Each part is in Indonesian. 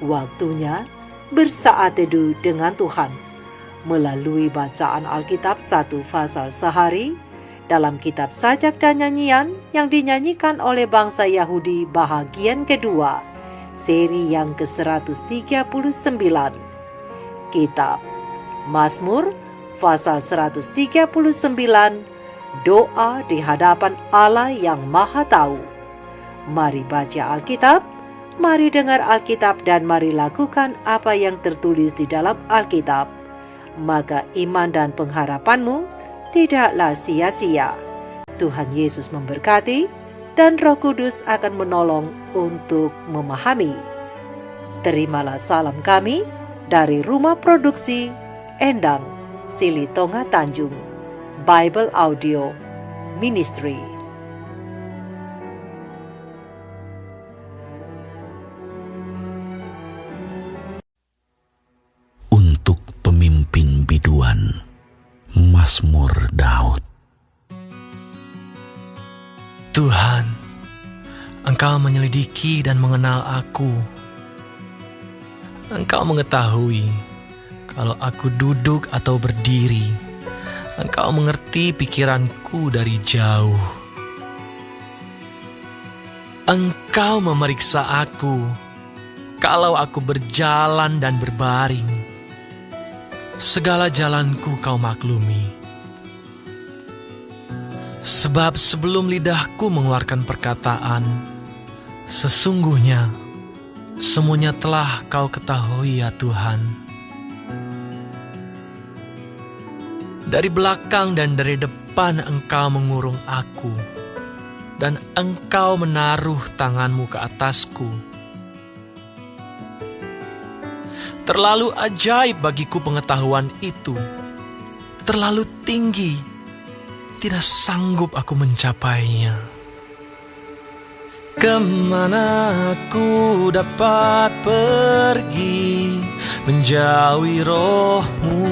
Waktunya bersaat teduh dengan Tuhan melalui bacaan Alkitab 1 pasal sehari dalam kitab sajak dan nyanyian yang dinyanyikan oleh bangsa Yahudi bahagian kedua, seri yang ke-139. Kitab Mazmur pasal 139, doa di hadapan Allah yang Maha Tahu. Mari baca Alkitab, mari dengar Alkitab, dan mari lakukan apa yang tertulis di dalam Alkitab. Maka iman dan pengharapanmu tidaklah sia-sia. Tuhan Yesus memberkati, dan Roh Kudus akan menolong untuk memahami. Terimalah salam kami dari Rumah Produksi Endang, Silitonga Tanjung, Bible Audio Ministry. Untuk pemimpin biduan, Mazmur Daud. Tuhan, Engkau menyelidiki dan mengenal aku. Engkau mengetahui kalau aku duduk atau berdiri. Engkau mengerti pikiranku dari jauh. Engkau memeriksa aku kalau aku berjalan dan berbaring. Segala jalanku Kau maklumi. Sebab sebelum lidahku mengeluarkan perkataan, sesungguhnya semuanya telah Kau ketahui, ya Tuhan. Dari belakang dan dari depan Engkau mengurung aku, dan Engkau menaruh tangan-Mu ke atasku. Terlalu ajaib bagiku pengetahuan itu, terlalu tinggi, tidak sanggup aku mencapainya. Kemana aku dapat pergi menjauhi Roh-Mu?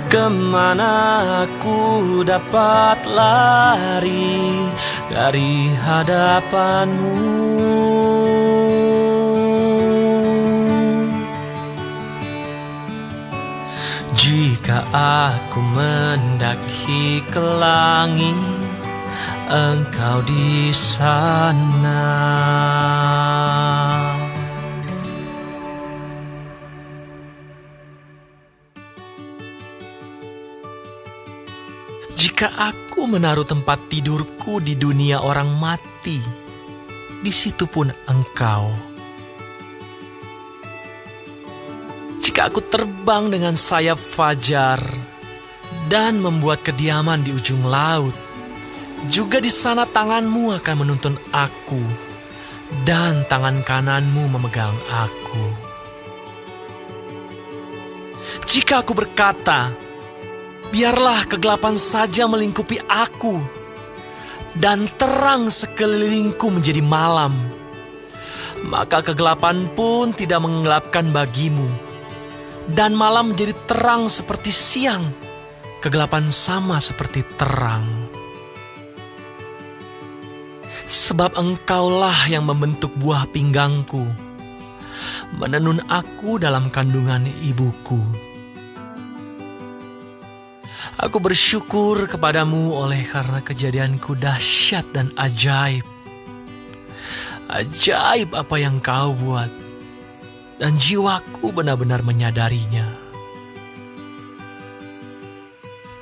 Kemana aku dapat lari dari hadapan-Mu? Jika aku mendaki ke langit, Engkau di sana. Jika aku menaruh tempat tidurku di dunia orang mati, di situ pun Engkau. Jika aku terbang dengan sayap fajar dan membuat kediaman di ujung laut, juga di sana tangan-Mu akan menuntun aku, dan tangan kanan-Mu memegang aku. Jika aku berkata, biarlah kegelapan saja melingkupi aku, dan terang sekelilingku menjadi malam, maka kegelapan pun tidak menggelapkan bagimu, dan malam menjadi terang seperti siang, kegelapan sama seperti terang. Sebab Engkaulah yang membentuk buah pinggangku, menenun aku dalam kandungan ibuku. Aku bersyukur kepadamu oleh karena kejadianku dahsyat dan ajaib. Ajaib apa yang Kau buat, dan jiwaku benar-benar menyadarinya.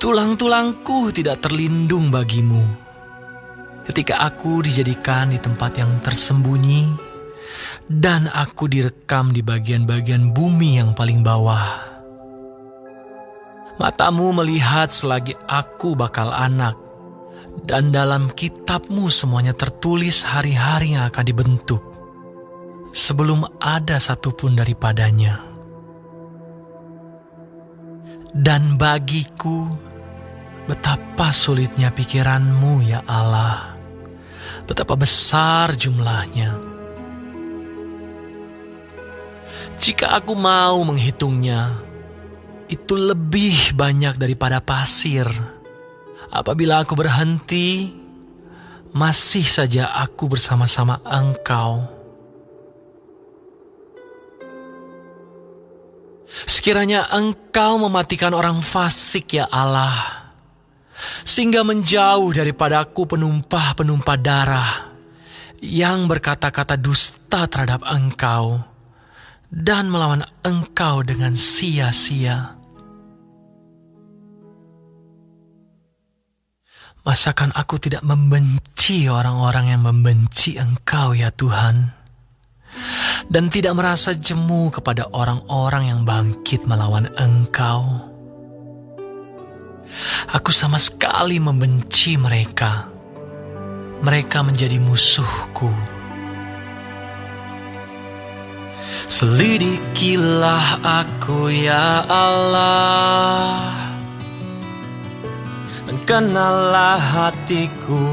Tulang-tulangku tidak terlindung bagimu ketika aku dijadikan di tempat yang tersembunyi, dan aku direkam di bagian-bagian bumi yang paling bawah. Matamu melihat selagi aku bakal anak, dan dalam kitab-Mu semuanya tertulis hari-hari yang akan dibentuk, sebelum ada satupun daripadanya. Dan bagiku, betapa sulitnya pikiran-Mu, ya Allah, betapa besar jumlahnya. Jika aku mau menghitungnya, itu lebih banyak daripada pasir. Apabila aku berhenti, masih saja aku bersama-sama Engkau. Sekiranya Engkau mematikan orang fasik ya Allah, sehingga menjauh daripadaku penumpah-penumpah darah yang berkata-kata dusta terhadap Engkau dan melawan Engkau dengan sia-sia. Masakan aku tidak membenci orang-orang yang membenci Engkau ya Tuhan, dan tidak merasa jemu kepada orang-orang yang bangkit melawan Engkau. Aku sama sekali membenci mereka. Mereka menjadi musuhku. Selidikilah aku ya Allah, dan kenallah hatiku.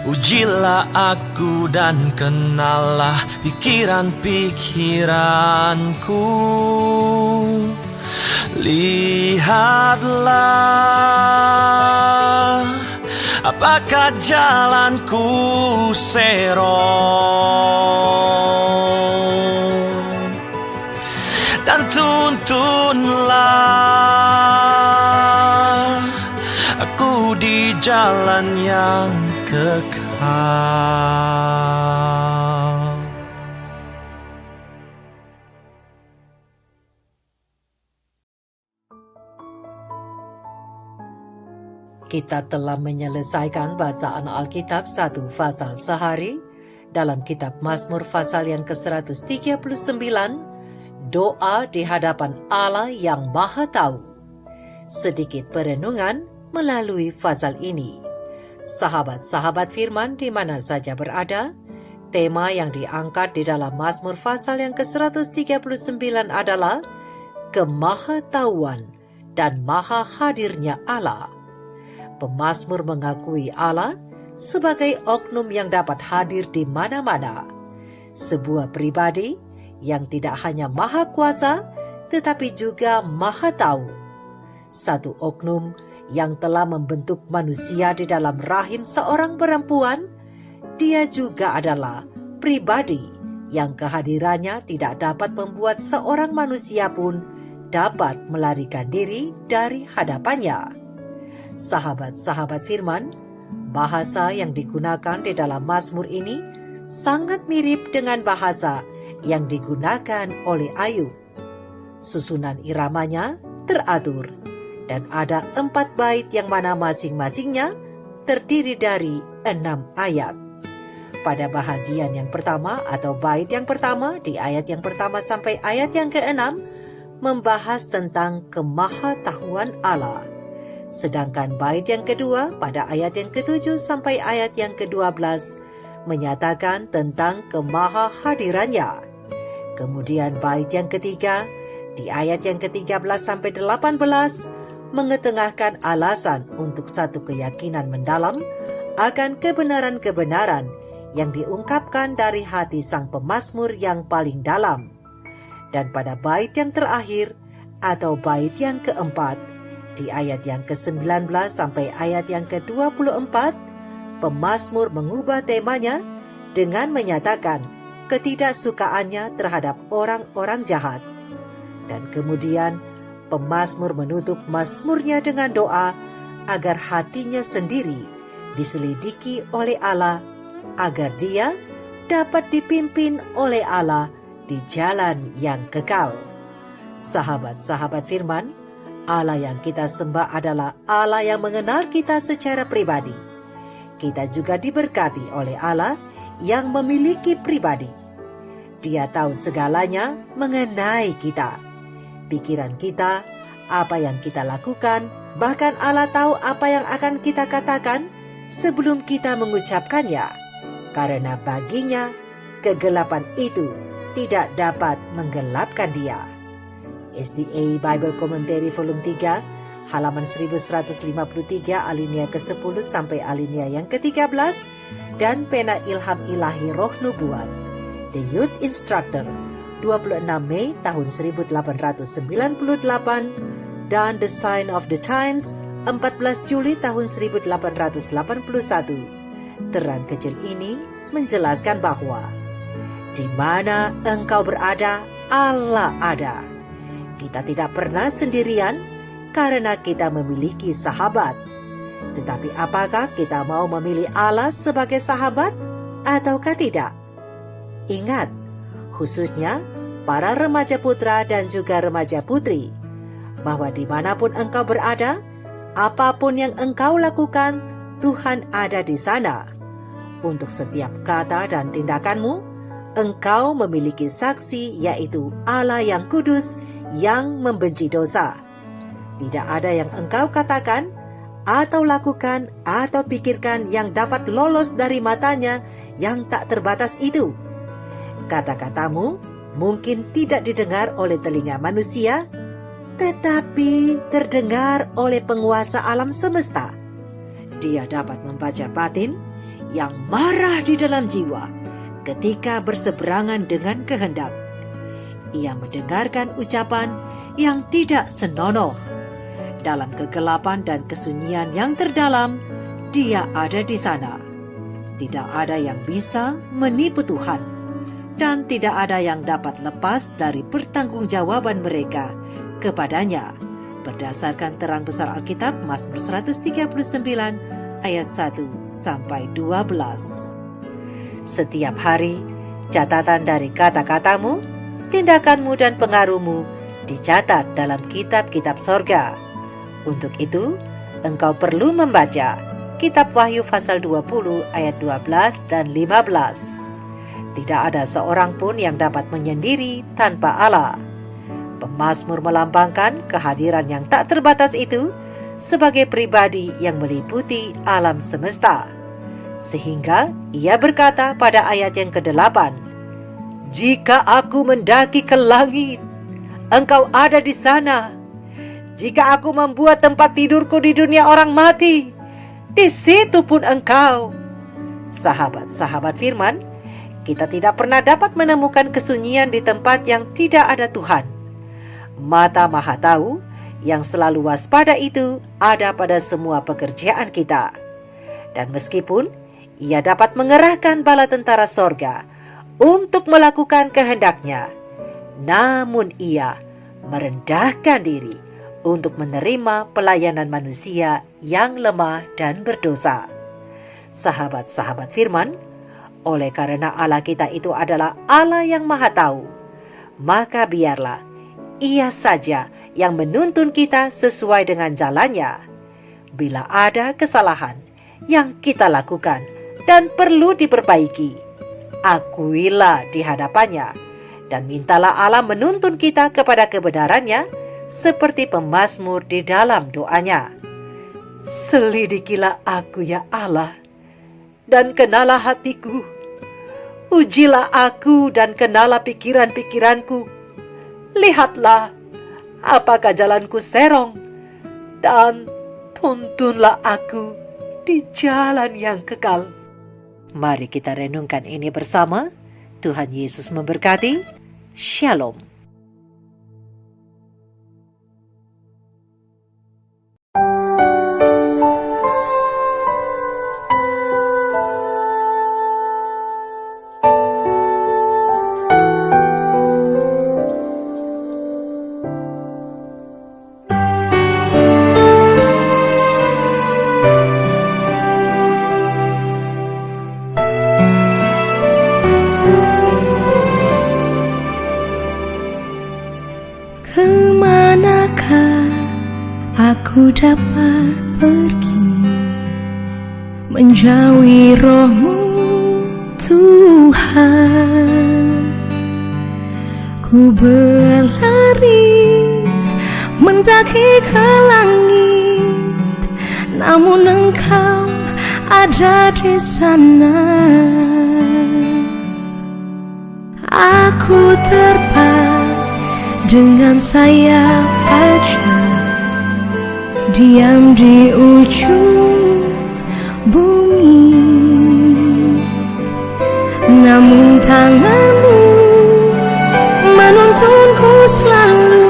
Ujilah aku dan kenallah pikiran-pikiranku. Lihatlah apakah jalanku serong, dan tuntunlah aku di jalan yang kekal. Kita telah menyelesaikan bacaan Alkitab 1 pasal sehari dalam kitab Mazmur pasal yang ke-139, doa di hadapan Allah yang Maha Tahu. Sedikit perenungan melalui pasal ini. Sahabat-sahabat firman di mana saja berada, tema yang diangkat di dalam Mazmur pasal yang ke-139 adalah kemahatauan dan maha hadirnya Allah. Pemazmur mengakui Allah sebagai oknum yang dapat hadir di mana-mana. Sebuah pribadi yang tidak hanya maha kuasa, tetapi juga maha tahu. Satu oknum yang telah membentuk manusia di dalam rahim seorang perempuan, dia juga adalah pribadi yang kehadirannya tidak dapat membuat seorang manusia pun dapat melarikan diri dari hadapannya. Sahabat-sahabat firman, bahasa yang digunakan di dalam Mazmur ini sangat mirip dengan bahasa yang digunakan oleh Ayub. Susunan iramanya teratur dan ada 4 bait yang mana masing-masingnya terdiri dari 6 ayat. Pada bahagian yang pertama atau bait yang pertama di ayat yang pertama sampai ayat yang ke-6 membahas tentang kemahatahuan Allah. Sedangkan bait yang kedua pada ayat yang ke-7 sampai ayat yang ke-12 menyatakan tentang kemahahadirannya. Kemudian bait yang ketiga di ayat yang ke-13 sampai 18 mengetengahkan alasan untuk satu keyakinan mendalam akan kebenaran-kebenaran yang diungkapkan dari hati sang pemazmur yang paling dalam. Dan pada bait yang terakhir atau bait yang keempat, di ayat yang ke-19 sampai ayat yang ke-24, pemazmur mengubah temanya dengan menyatakan ketidaksukaannya terhadap orang-orang jahat. Dan kemudian pemazmur menutup mazmurnya dengan doa agar hatinya sendiri diselidiki oleh Allah, agar dia dapat dipimpin oleh Allah di jalan yang kekal. Sahabat-sahabat firman, Allah yang kita sembah adalah Allah yang mengenal kita secara pribadi. Kita juga diberkati oleh Allah yang memiliki pribadi. Dia tahu segalanya mengenai kita, pikiran kita, apa yang kita lakukan, bahkan Allah tahu apa yang akan kita katakan sebelum kita mengucapkannya, karena baginya kegelapan itu tidak dapat menggelapkan dia. SDA Bible Commentary Volume 3 halaman 1153 alinea ke-10 sampai alinea yang ke-13 dan pena ilham ilahi roh nubuat The Youth Instructor 26 Mei tahun 1898 dan The Sign of the Times 14 Juli tahun 1881 Terang kecil ini menjelaskan bahwa di mana engkau berada, Allah ada. Kita tidak pernah sendirian karena kita memiliki sahabat. Tetapi apakah kita mau memilih Allah sebagai sahabat ataukah tidak? Ingat, khususnya para remaja putra dan juga remaja putri, bahwa dimanapun engkau berada, apapun yang engkau lakukan, Tuhan ada di sana. Untuk setiap kata dan tindakanmu, engkau memiliki saksi, yaitu Allah yang kudus yang membenci dosa. Tidak ada yang engkau katakan atau lakukan atau pikirkan yang dapat lolos dari matanya yang tak terbatas itu. Kata-katamu mungkin tidak didengar oleh telinga manusia, tetapi terdengar oleh penguasa alam semesta. Dia dapat membaca batin yang marah di dalam jiwa ketika berseberangan dengan kehendak. Ia mendengarkan ucapan yang tidak senonoh. Dalam kegelapan dan kesunyian yang terdalam, Dia ada di sana. Tidak ada yang bisa menipu Tuhan, dan tidak ada yang dapat lepas dari pertanggungjawaban mereka kepadanya. Berdasarkan terang besar Alkitab, Mazmur 139 ayat 1-12. Setiap hari, catatan dari kata-katamu, tindakanmu dan pengaruhmu dicatat dalam kitab-kitab sorga. Untuk itu, engkau perlu membaca kitab Wahyu pasal 20 ayat 12 dan 15. Tidak ada seorang pun yang dapat menyendiri tanpa Allah. Pemazmur melambangkan kehadiran yang tak terbatas itu sebagai pribadi yang meliputi alam semesta. Sehingga ia berkata pada ayat yang ke-8, "Jika aku mendaki ke langit, engkau ada di sana. Jika aku membuat tempat tidurku di dunia orang mati, di situ pun engkau." Sahabat-sahabat firman, kita tidak pernah dapat menemukan kesunyian di tempat yang tidak ada Tuhan. Mata Maha Tahu yang selalu waspada itu ada pada semua pekerjaan kita. Dan meskipun Ia dapat mengerahkan bala tentara sorga untuk melakukan kehendaknya, namun Ia merendahkan diri untuk menerima pelayanan manusia yang lemah dan berdosa. Sahabat-sahabat firman, oleh karena Allah kita itu adalah Allah yang Maha Tahu, maka biarlah Ia saja yang menuntun kita sesuai dengan jalannya. Bila ada kesalahan yang kita lakukan dan perlu diperbaiki, akuilah di hadapannya dan mintalah Allah menuntun kita kepada kebenarannya seperti pemazmur di dalam doanya. Selidikilah aku ya Allah, dan kenalah hatiku. Ujilah aku dan kenalah pikiran-pikiranku. Lihatlah apakah jalanku serong, dan tuntunlah aku di jalan yang kekal. Mari kita renungkan ini bersama. Tuhan Yesus memberkati. Shalom. Kemanakah aku dapat pergi menjauhi roh-Mu Tuhan? Ku berlari mendaki ke langit, namun Engkau ada di sana. Aku terbang dengan sayap fajar, diam di ujung bumi, namun tangan-Mu menuntunku selalu,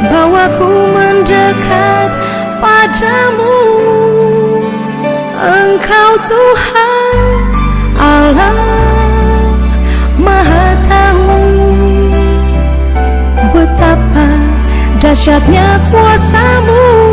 bawaku mendekat padamu. Engkau Tuhan Allah Maha Tahu betapa dahsyatnya kuasa-Mu.